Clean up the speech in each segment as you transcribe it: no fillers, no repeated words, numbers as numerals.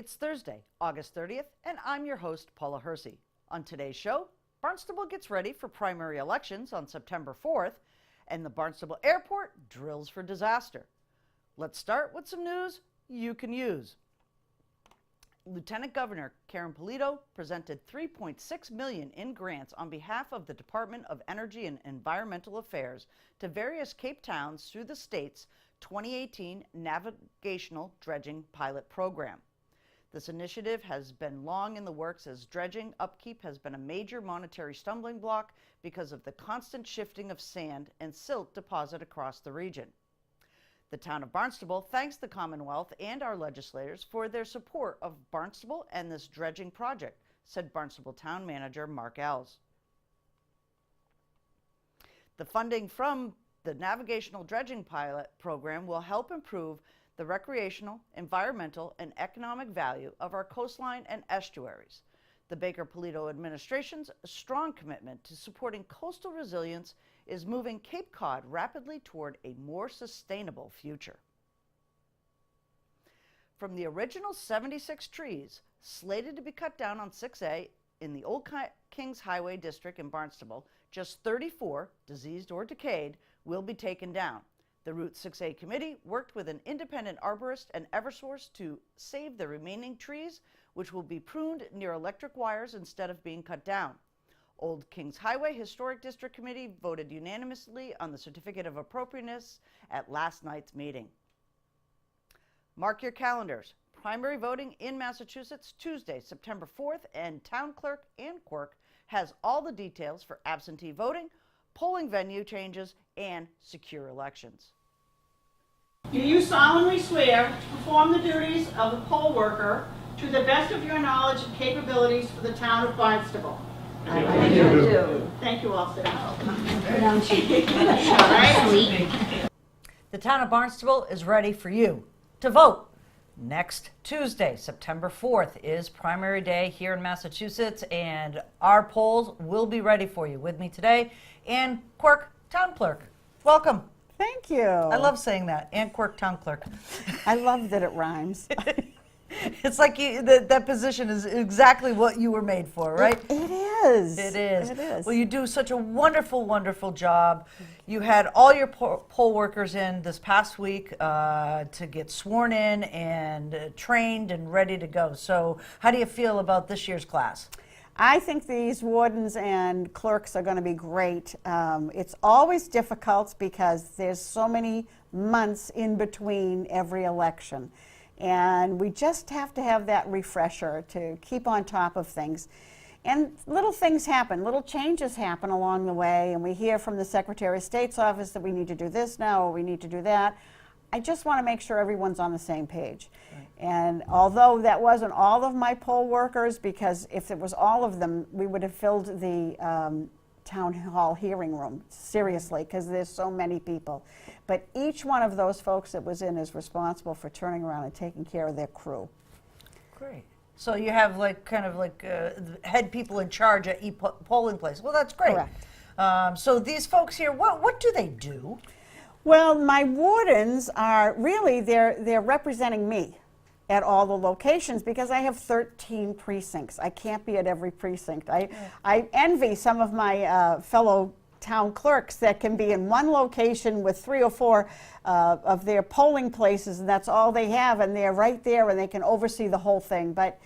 It's Thursday, August 30th, and I'm your host, Paula Hersey. On today's show, Barnstable gets ready for primary elections on September 4th, and the Barnstable Airport drills for disaster. Let's start with some news you can use. Lieutenant Governor Karen Polito presented $3.6 million in grants on behalf of the Department of Energy and Environmental Affairs to various Cape towns through the state's 2018 Navigational Dredging Pilot Program. This initiative has been long in the works as dredging upkeep has been a major monetary stumbling block because of the constant shifting of sand and silt deposit across the region. The town of Barnstable thanks the Commonwealth and our legislators for their support of Barnstable and this dredging project, said Barnstable Town Manager Mark Ells. The funding from the Navigational Dredging Pilot Program will help improve the recreational, environmental, and economic value of our coastline and estuaries. The Baker-Polito administration's strong commitment to supporting coastal resilience is moving Cape Cod rapidly toward a more sustainable future. From the original 76 trees slated to be cut down on 6A in the Old Kings Highway District in Barnstable, just 34, diseased or decayed, will be taken down. The Route 6A committee worked with an independent arborist and Eversource to save the remaining trees, which will be pruned near electric wires instead of being cut down. Old Kings Highway Historic District Committee voted unanimously on the Certificate of Appropriateness at last night's meeting. Mark your calendars. Primary voting in Massachusetts, Tuesday, September 4th, and Town Clerk Ann Quirk has all the details for absentee voting, polling venue changes, and secure elections. Do you solemnly swear to perform the duties of a poll worker to the best of your knowledge and capabilities for the town of Barnstable? I do. Thank you all, sir. The town of Barnstable is ready for you to vote. Next Tuesday, September 4th, is primary day here in Massachusetts, and our polls will be ready for you. With me today, Ann Quirk, Town Clerk. Welcome. Thank you. I love saying that, Ann Quirk, Town Clerk. I love that it rhymes. It's like that position is exactly what you were made for, right? It is. It is. It is. Well, you do such a wonderful, wonderful job. You had all your poll workers in this past week to get sworn in and trained and ready to go. So how do you feel about this year's class? I think these wardens and clerks are going to be great. It's always difficult because there's so many months in between every election. And we just have to have that refresher to keep on top of things. And little things happen, little changes happen along the way, and we hear from the Secretary of State's office that we need to do this now or we need to do that. I just want to make sure everyone's on the same page. Right. And although that wasn't all of my poll workers, because if it was all of them, we would have filled the town hall hearing room, seriously, because there's so many people. But each one of those folks that was in is responsible for turning around and taking care of their crew. Great. So you have head people in charge at each polling place. Well, that's great. Correct. So these folks here, what do they do? Well, my wardens are really, they're representing me at all the locations because I have 13 precincts. I can't be at every precinct. I envy some of my fellow town clerks that can be in one location with 3 or 4 of their polling places, and that's all they have, and they're right there and they can oversee the whole thing. But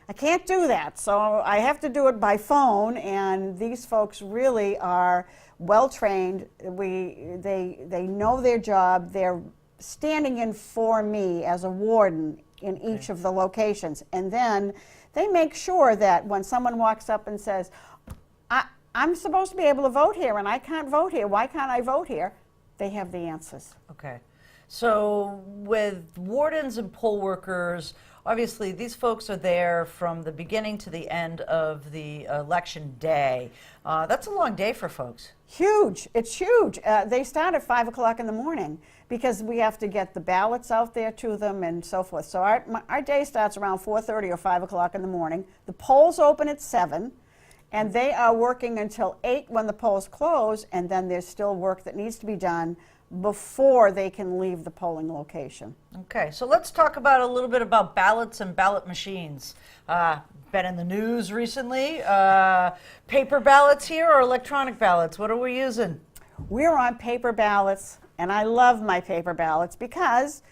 I can't do that, so I have to do it by phone, and these folks really are well trained. They know their job. They're standing in for me as a warden in each of the locations, and then they make sure that when someone walks up and says, I'm supposed to be able to vote here and I can't vote here, why can't I vote here? They have the answers. Okay. So with wardens and poll workers, obviously these folks are there from the beginning to the end of the election day. That's a long day for folks. Huge. It's huge. They start at 5 o'clock in the morning because we have to get the ballots out there to them and so forth. So our day starts around 4:30 or 5 o'clock in the morning. The polls open at 7. And they are working until 8 when the polls close, and then there's still work that needs to be done before they can leave the polling location. Okay, so let's talk about a little bit about ballots and ballot machines. Been in the news recently. Paper ballots here or electronic ballots? What are we using? We're on paper ballots, and I love my paper ballots because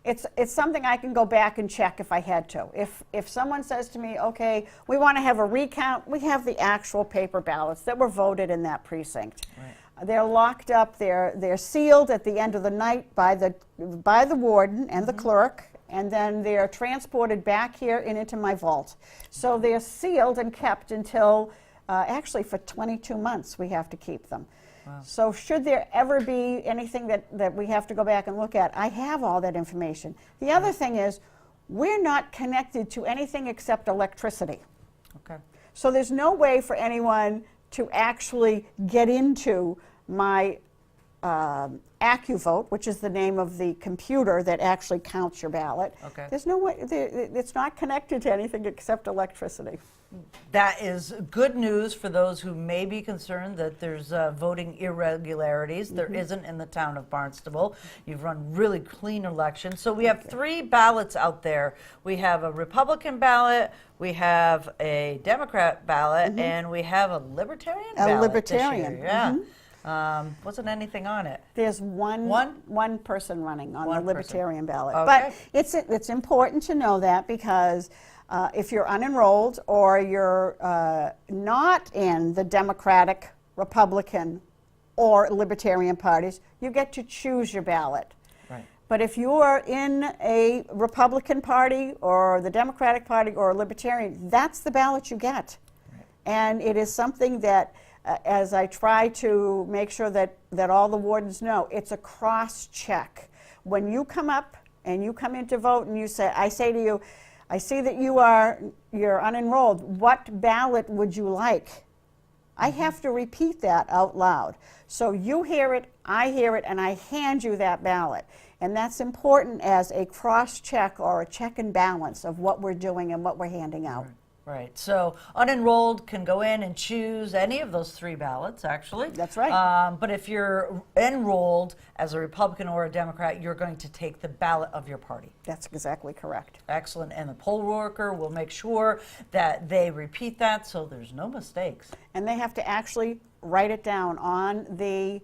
it's something I can go back and check if I had to. If someone says to me, okay, we want to have a recount, we have the actual paper ballots that were voted in that precinct. Right. They're locked up, they're sealed at the end of the night by the warden and the clerk, and then they're transported back here and into my vault. So they're sealed and kept until, actually for 22 months we have to keep them. Wow. So should there ever be anything that we have to go back and look at, I have all that information. The other thing is, we're not connected to anything except electricity. Okay. So there's no way for anyone to actually get into my AccuVote, which is the name of the computer that actually counts your ballot. Okay. There's no way, it's not connected to anything except electricity. That is good news for those who may be concerned that there's voting irregularities. There isn't in the town of Barnstable. You've run really clean elections. So we have 3 ballots out there. We have a Republican ballot, we have a Democrat ballot, and we have a Libertarian ballot. A Libertarian. This year. Yeah. Wasn't anything on it. There's one person running on One the person. Libertarian ballot. Okay. But it's important to know that because if you're unenrolled or you're not in the Democratic, Republican, or Libertarian parties, you get to choose your ballot. Right. But if you are in a Republican Party or the Democratic Party or a Libertarian, that's the ballot you get. Right. And it is something that, as I try to make sure that all the wardens know, it's a cross-check. When you come up and you come in to vote and I say to you, I see that you're unenrolled. What ballot would you like? I have to repeat that out loud. So you hear it, I hear it, and I hand you that ballot. And that's important as a cross-check or a check and balance of what we're doing and what we're handing out. Right. So unenrolled can go in and choose any of those 3 ballots, actually. That's right. But if you're enrolled as a Republican or a Democrat, you're going to take the ballot of your party. That's exactly correct. Excellent. And the poll worker will make sure that they repeat that so there's no mistakes. And they have to actually write it down on the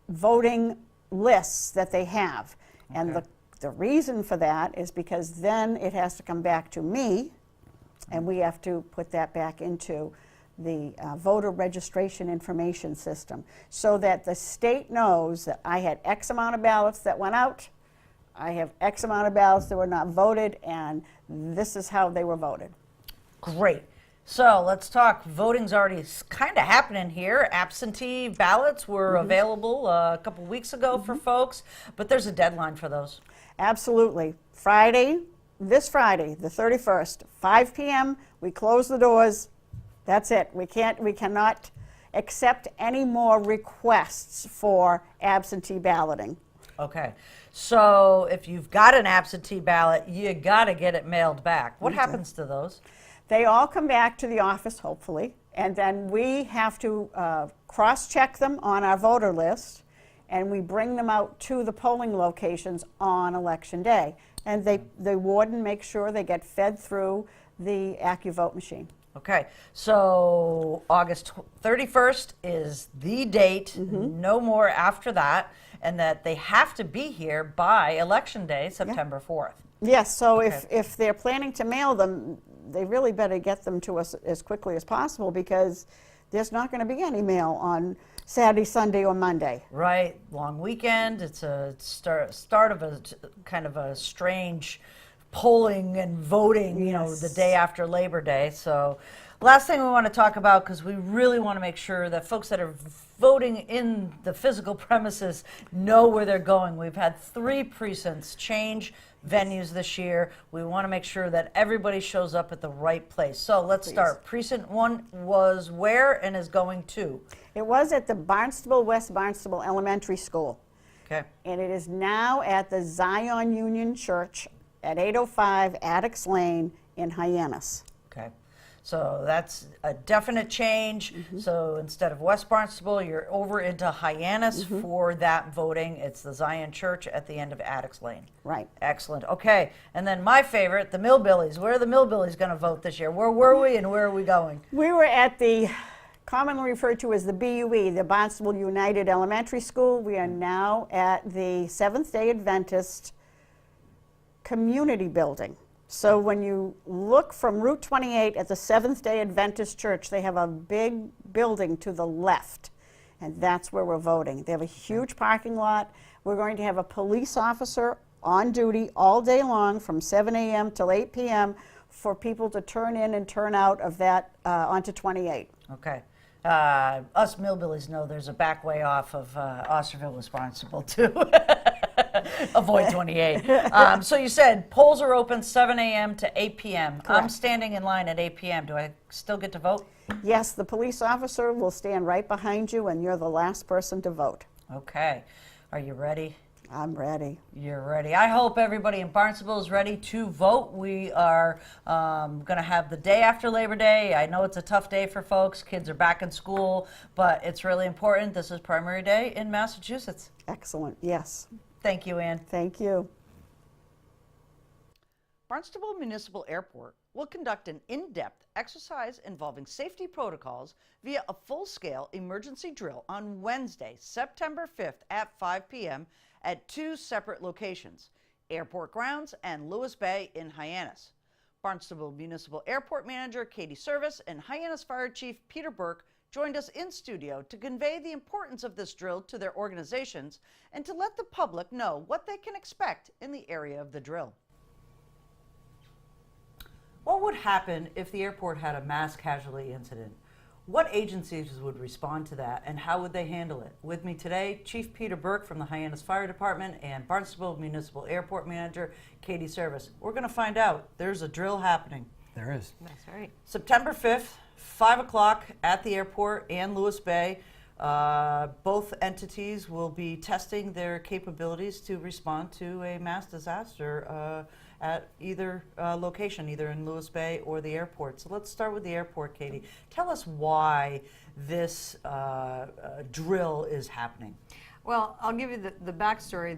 voting lists that they have. And Okay. the reason for that is because then it has to come back to me, and we have to put that back into the voter registration information system so that the state knows that I had X amount of ballots that went out, I have X amount of ballots that were not voted, and this is how they were voted. Great. So let's talk. Voting's already kind of happening here. Absentee ballots were available a couple weeks ago for folks, but there's a deadline for those. Absolutely. This Friday, the 31st, 5 p.m., we close the doors. That's it. We cannot accept any more requests for absentee balloting. Okay. So if you've got an absentee ballot, you got to get it mailed back. What happens to those? They all come back to the office, hopefully, and then we have to cross-check them on our voter list, and we bring them out to the polling locations on Election Day. And the warden makes sure they get fed through the AccuVote machine. Okay, so August 31st is the date, no more after that, and that they have to be here by Election Day, September 4th. Yes, so Okay. if they're planning to mail them, they really better get them to us as quickly as possible because there's not going to be any mail on Saturday, Sunday, or Monday. Right, long weekend. It's a start of a kind of a strange polling and voting, you know, the day after Labor Day. So last thing we want to talk about, because we really want to make sure that folks that are voting in the physical premises know where they're going. We've had 3 precincts change venues this year. We want to make sure that everybody shows up at the right place. So let's start. Precinct 1 was where and is going to? It was at the West Barnstable Elementary School. Okay. And it is now at the Zion Union Church at 805 Addicks Lane in Hyannis. Okay. So that's a definite change. So instead of West Barnstable, you're over into Hyannis for that voting. It's the Zion Church at the end of Addicts Lane. Right. Excellent. Okay. And then my favorite, the Millbillies. Where are the Millbillies going to vote this year? Where were we and where are we going? We were at the commonly referred to as the BUE, the Barnstable United Elementary School. We are now at the Seventh-day Adventist Community Building. So when you look from Route 28 at the Seventh-day Adventist Church, they have a big building to the left, and that's where we're voting. They have a huge parking lot. We're going to have a police officer on duty all day long from 7 a.m. till 8 p.m. for people to turn in and turn out of that onto 28. Okay. Us Millbillies know there's a back way off of Osterville, Barnstable, too. Avoid 28. So you said polls are open 7 a.m. to 8 p.m. Correct. I'm standing in line at 8 p.m. Do I still get to vote? Yes, the police officer will stand right behind you, and you're the last person to vote. Okay. Are you ready? I'm ready. You're ready. I hope everybody in Barnstable is ready to vote. We are going to have the day after Labor Day. I know it's a tough day for folks. Kids are back in school, but it's really important. This is primary day in Massachusetts. Excellent. Yes. Thank you, Ann. Thank you. Barnstable Municipal Airport will conduct an in-depth exercise involving safety protocols via a full-scale emergency drill on Wednesday, September 5th at 5 p.m. at two separate locations, Airport Grounds and Lewis Bay in Hyannis. Barnstable Municipal Airport Manager Katie Service and Hyannis Fire Chief Peter Burke joined us in studio to convey the importance of this drill to their organizations and to let the public know what they can expect in the area of the drill. What would happen if the airport had a mass casualty incident? What agencies would respond to that, and how would they handle it? With me today, Chief Peter Burke from the Hyannis Fire Department and Barnstable Municipal Airport Manager Katie Service. We're going to find out. There's a drill happening. There is. That's right. September 5th, 5 o'clock at the airport and Lewis Bay. Both entities will be testing their capabilities to respond to a mass disaster at either location, either in Lewis Bay or the airport. So let's start with the airport, Katie. Tell us why this drill is happening. Well, I'll give you the backstory.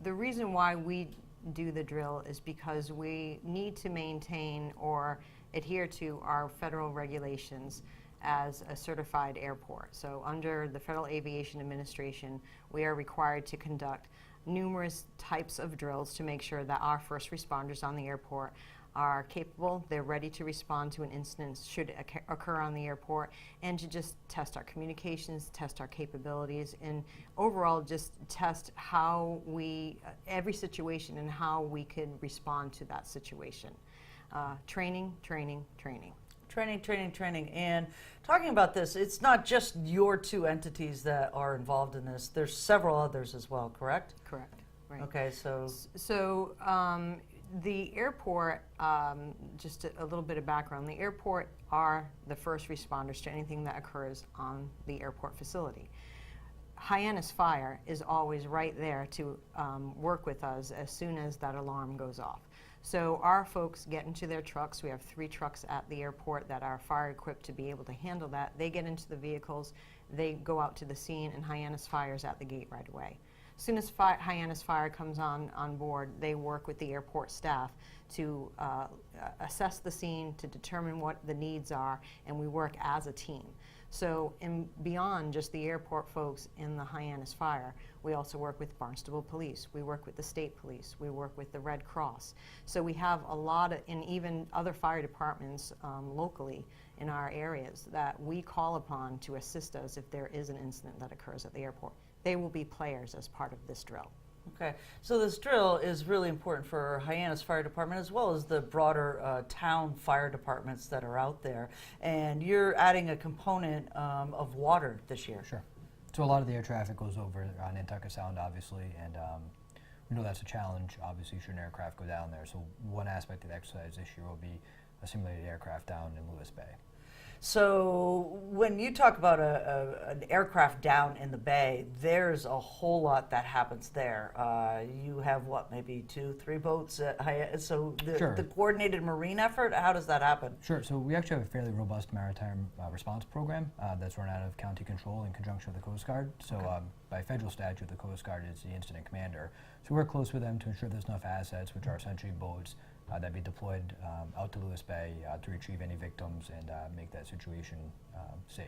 The reason why we do the drill is because we need to maintain or adhere to our federal regulations as a certified airport. So under the Federal Aviation Administration, we are required to conduct numerous types of drills to make sure that our first responders on the airport are capable, they're ready to respond to an incident should occur on the airport, and to just test our communications, test our capabilities, and overall just test how every situation and how we could respond to that situation. Training, training, training. Training, training, training. And talking about this, it's not just your two entities that are involved in this. There's several others as well, correct? Correct. Right. Okay, so the airport, just a little bit of background, the airport are the first responders to anything that occurs on the airport facility. Hyannis Fire is always right there to work with us as soon as that alarm goes off. So our folks get into their trucks. We have 3 trucks at the airport that are fire equipped to be able to handle that. They get into the vehicles, they go out to the scene, and Hyannis Fire is at the gate right away. As soon as Hyannis Fire comes on board, they work with the airport staff to assess the scene, to determine what the needs are, and we work as a team. So beyond just the airport folks in the Hyannis Fire, we also work with Barnstable Police, we work with the State Police, we work with the Red Cross. So we have a lot of, and even other fire departments locally in our areas that we call upon to assist us if there is an incident that occurs at the airport. They will be players as part of this drill. okay, so this drill is really important for Hyannis Fire Department as well as the broader town fire departments that are out there. And you're adding a component of water this year. Sure. So a lot of the air traffic goes over on Nantucket Sound, obviously, and we know that's a challenge. Obviously, should an aircraft go down there. So one aspect of the exercise this year will be a simulated aircraft down in Lewis Bay. So when you talk about an aircraft down in the bay, there's a whole lot that happens there. You have what, maybe 2-3 boats at so Sure. the coordinated marine effort, how does that happen? Sure. So we actually have a fairly robust maritime response program that's run out of county control in conjunction with the Coast Guard. So by federal statute, the Coast Guard is the incident commander. So we're close with them to ensure there's enough assets, which are essentially boats, that be deployed out to Lewis Bay to retrieve any victims and make that situation safe.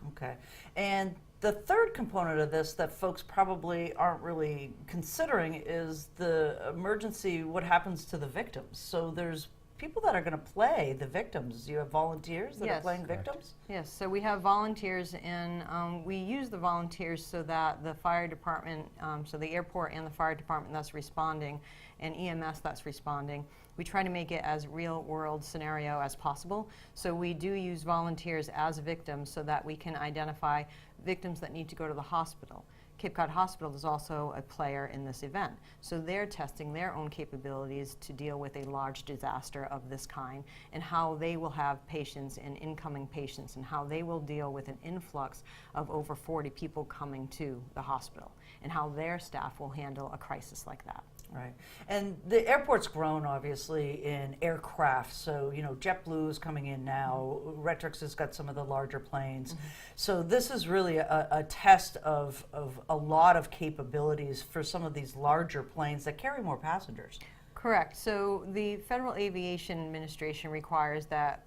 Okay. And the third component of this that folks probably aren't really considering is the emergency, what happens to the victims. So there's people that are going to play the victims. You have volunteers that are Yes. playing Correct. victims? Yes, so we have volunteers, and we use the volunteers so that the fire department, so the airport and the fire department that's responding, and EMS that's responding, we try to make it as real-world scenario as possible. So we do use volunteers as victims so that we can identify victims that need to go to the hospital. Cape Cod Hospital is also a player in this event. So they're testing their own capabilities to deal with a large disaster of this kind, and how they will have patients and incoming patients, and how they will deal with an influx of over 40 people coming to the hospital, and how their staff will handle a crisis like that. Right. And the airport's grown, obviously, in aircraft. So, you know, JetBlue is coming in now. Retrix has got some of the larger planes. So this is really a test of a lot of capabilities for some of these larger planes that carry more passengers. Correct. So the Federal Aviation Administration requires that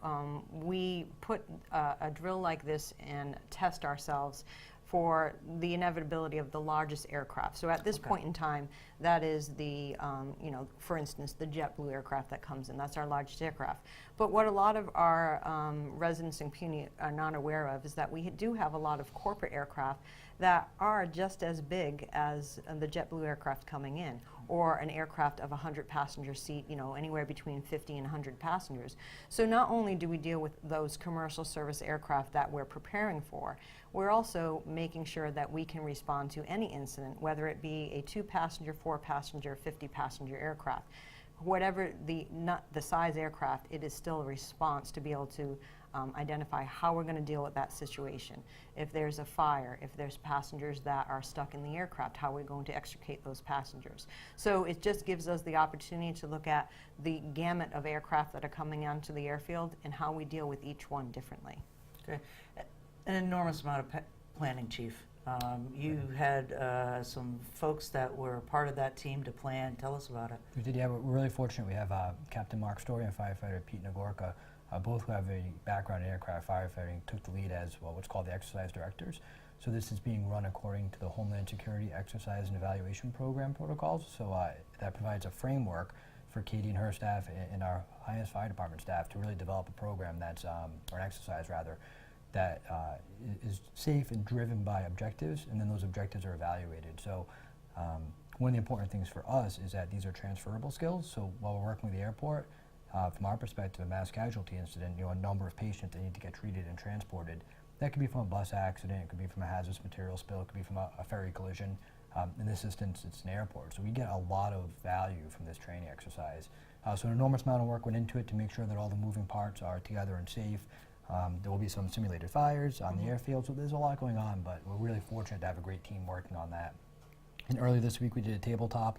we put a drill like this and test ourselves for the inevitability of the largest aircraft. So at this point in time, that is the, you know, for instance, the JetBlue aircraft that comes in. That's our largest aircraft. But what a lot of our residents in CUNY are not aware of is that we do have a lot of corporate aircraft that are just as big as the JetBlue aircraft coming in, or an aircraft of 100 passenger seat, you know, anywhere between 50 and 100 passengers. So not only do we deal with those commercial service aircraft that we're preparing for, we're also making sure that we can respond to any incident, whether it be a 2-passenger, 4-passenger, 50-passenger aircraft. Whatever the size aircraft, it is still a response to be able to identify how we're going to deal with that situation. If there's a fire, if there's passengers that are stuck in the aircraft, how are we going to extricate those passengers? So it just gives us the opportunity to look at the gamut of aircraft that are coming onto the airfield and how we deal with each one differently. Okay. An enormous amount of planning, Chief. You had some folks that were part of that team to plan. Tell us about it. We did, yeah. We're really fortunate. We have Captain Mark Story and firefighter Pete Nagorka, both who have a background in aircraft firefighting, took the lead as what's called the exercise directors. So this is being run according to the Homeland Security Exercise and Evaluation Program protocols. So that provides a framework for Katie and her staff and our highest fire department staff to really develop a program that's, or an exercise rather, that is safe and driven by objectives, and then those objectives are evaluated. So one of the important things for us is that these are transferable skills. So while we're working with the airport, from our perspective, a mass casualty incident, you know, a number of patients that need to get treated and transported, that could be from a bus accident, it could be from a hazardous material spill, it could be from a ferry collision. In this instance, it's an airport. So we get a lot of value from this training exercise. So an enormous amount of work went into it to make sure that all the moving parts are together and safe. There will be some simulated fires on the airfield, so there's a lot going on, but we're really fortunate to have a great team working on that. And earlier this week we did a tabletop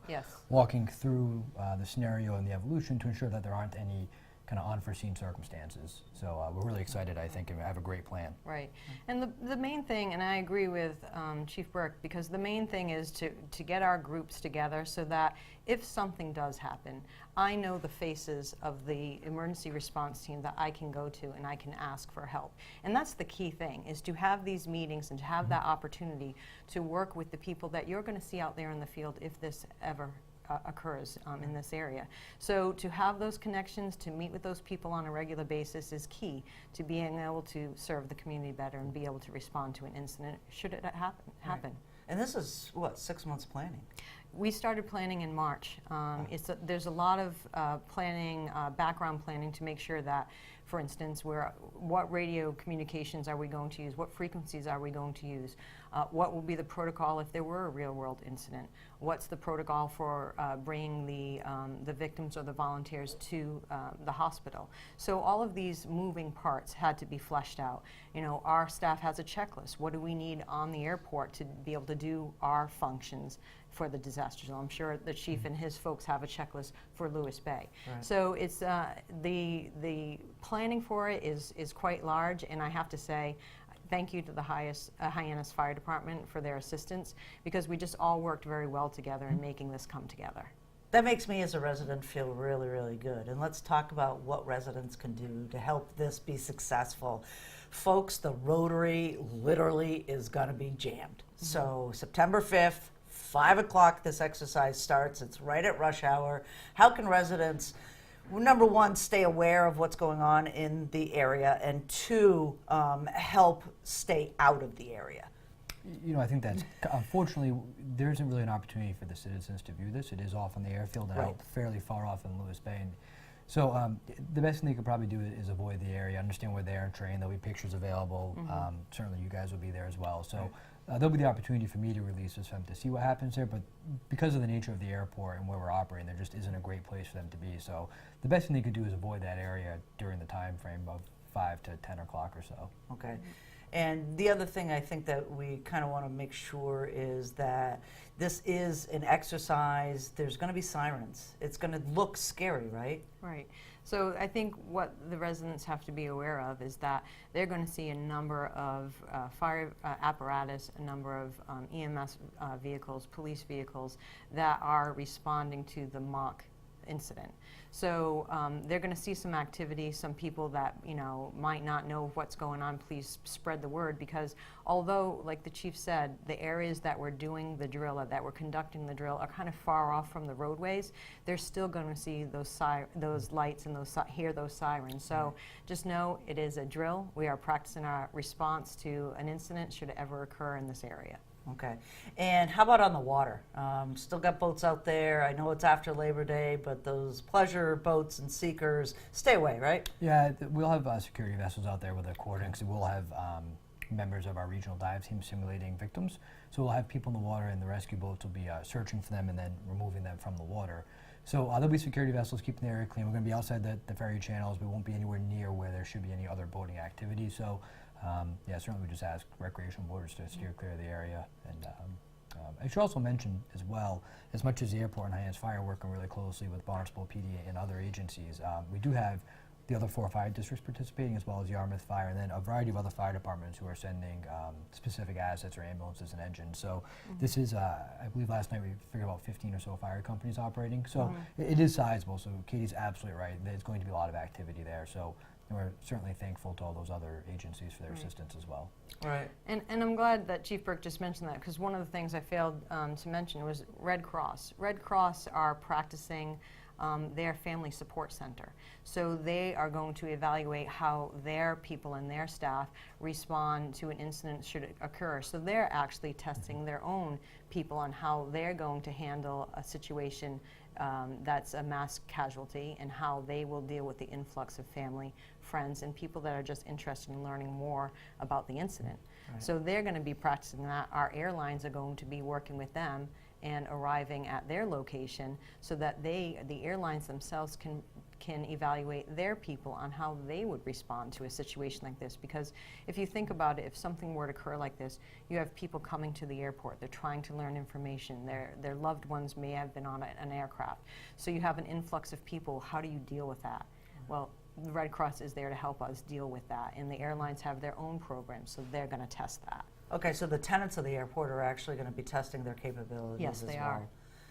walking through the scenario and the evolution to ensure that there aren't any kind of unforeseen circumstances. So we're really excited, I think, and we have a great plan. Right. And the main thing, and I agree with Chief Burke, because the main thing is to get our groups together so that if something does happen, I know the faces of the emergency response team that I can go to and I can ask for help. And that's the key thing, is to have these meetings and to have that opportunity to work with the people that you're going to see out there in the field if this ever occurs in this area. So to have those connections, to meet with those people on a regular basis is key to being able to serve the community better and be able to respond to an incident should it happen. Right. And this is, what, 6 months planning? We started planning in March. There's a lot of planning, background planning to make sure that, for instance, what radio communications are we going to use? What frequencies are we going to use? What will be the protocol if there were a real-world incident? What's the protocol for bringing the victims or the volunteers to the hospital? So all of these moving parts had to be fleshed out. You know, our staff has a checklist. What do we need on the airport to be able to do our functions for the disaster zone? I'm sure the chief and his folks have a checklist for Lewis Bay. Right. So it's the planning for it is quite large, and I have to say, thank you to the Hyannis Fire Department for their assistance, because we just all worked very well together in making this come together. That makes me as a resident feel really, really good. And let's talk about what residents can do to help this be successful. Folks, the Rotary literally is going to be jammed. So September 5th, 5 o'clock, this exercise starts. It's right at rush hour. How can residents, number one, stay aware of what's going on in the area, and two, help stay out of the area? You know, I think that's, unfortunately, there isn't really an opportunity for the citizens to view this. It is off on the airfield and Right. out fairly far off in Lewis Bay. And so the best thing they could probably do is avoid the area, understand we're there and train. There'll be pictures available. Certainly you guys will be there as well. So there'll be the opportunity for me to release this for them to see what happens there, but because of the nature of the airport and where we're operating, there just isn't a great place for them to be. So the best thing they could do is avoid that area during the time frame of 5 to 10 o'clock or so. Okay. And the other thing I think that we kind of want to make sure is that this is an exercise. There's going to be sirens. It's going to look scary, right? Right. So I think what the residents have to be aware of is that they're going to see a number of fire apparatus, a number of EMS vehicles, police vehicles that are responding to the mock incident. So they're going to see some activity, some people that, you know, might not know what's going on. Please spread the word, because although, like the chief said, the areas that we're doing the drill at, that we're conducting the drill, are kind of far off from the roadways, they're still going to see those lights and hear those sirens. So just know it is a drill. We are practicing our response to an incident should it ever occur in this area. Okay. And how about on the water? Still got boats out there. I know it's after Labor Day, but those pleasure boats and seekers, stay away, right? Yeah, we'll have security vessels out there with a coordinating. We'll have members of our regional dive team simulating victims. So we'll have people in the water, and the rescue boats will be searching for them and then removing them from the water. So there'll be security vessels keeping the area clean. We're going to be outside the ferry channels. We won't be anywhere near where there should be any other boating activity. So yeah, certainly we just ask recreational boaters to steer clear of the area. And I should also mention as well, as much as the airport and Hyannis Fire working really closely with Barnstable PD and other agencies, we do have the other 4 fire districts participating, as well as Yarmouth Fire, and then a variety of other fire departments who are sending specific assets or ambulances and engines. So this is, I believe last night we figured about 15 or so fire companies operating. So it is sizable. So Katie's absolutely right. There's going to be a lot of activity there. So we're certainly thankful to all those other agencies for their assistance as well. Right. And I'm glad that Chief Burke just mentioned that, because one of the things I failed to mention was Red Cross. Red Cross are practicing their family support center. So they are going to evaluate how their people and their staff respond to an incident should it occur. So they're actually testing their own people on how they're going to handle a situation that's a mass casualty, and how they will deal with the influx of family, friends, and people that are just interested in learning more about the incident. Right. So they're going to be practicing that. Our airlines are going to be working with them and arriving at their location, so that the airlines themselves can evaluate their people on how they would respond to a situation like this. Because if you think about it, if something were to occur like this, you have people coming to the airport, they're trying to learn information, their loved ones may have been on an aircraft. So you have an influx of people. How do you deal with that? Well, the Red Cross is there to help us deal with that, and the airlines have their own programs, so they're going to test that. Okay, so the tenants of the airport are actually going to be testing their capabilities Yes, as they well. are.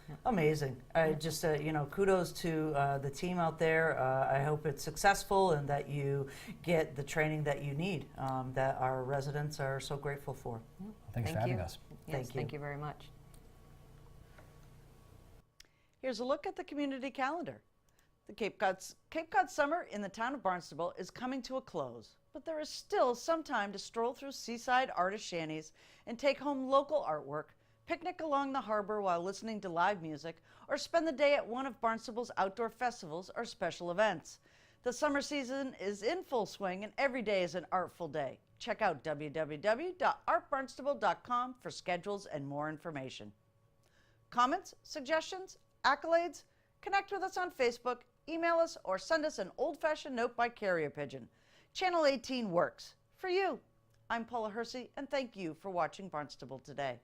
Yep. Amazing. Just, you know, kudos to the team out there. I hope it's successful and that you get the training that you need, that our residents are so grateful for. Well, thanks for having us. Yes, thank you very much. Here's a look at the community calendar. The Cape Cod summer in the town of Barnstable is coming to a close, but there is still some time to stroll through seaside artist shanties and take home local artwork picnic along the harbor while listening to live music, or spend the day at one of Barnstable's outdoor festivals or special events. The summer season is in full swing and every day is an artful day. Check out www.artbarnstable.com for schedules and more information. Comments, suggestions, accolades? Connect with us on Facebook, email us, or send us an old-fashioned note by carrier pigeon. Channel 18 works for you. I'm Paula Hersey, and thank you for watching Barnstable Today.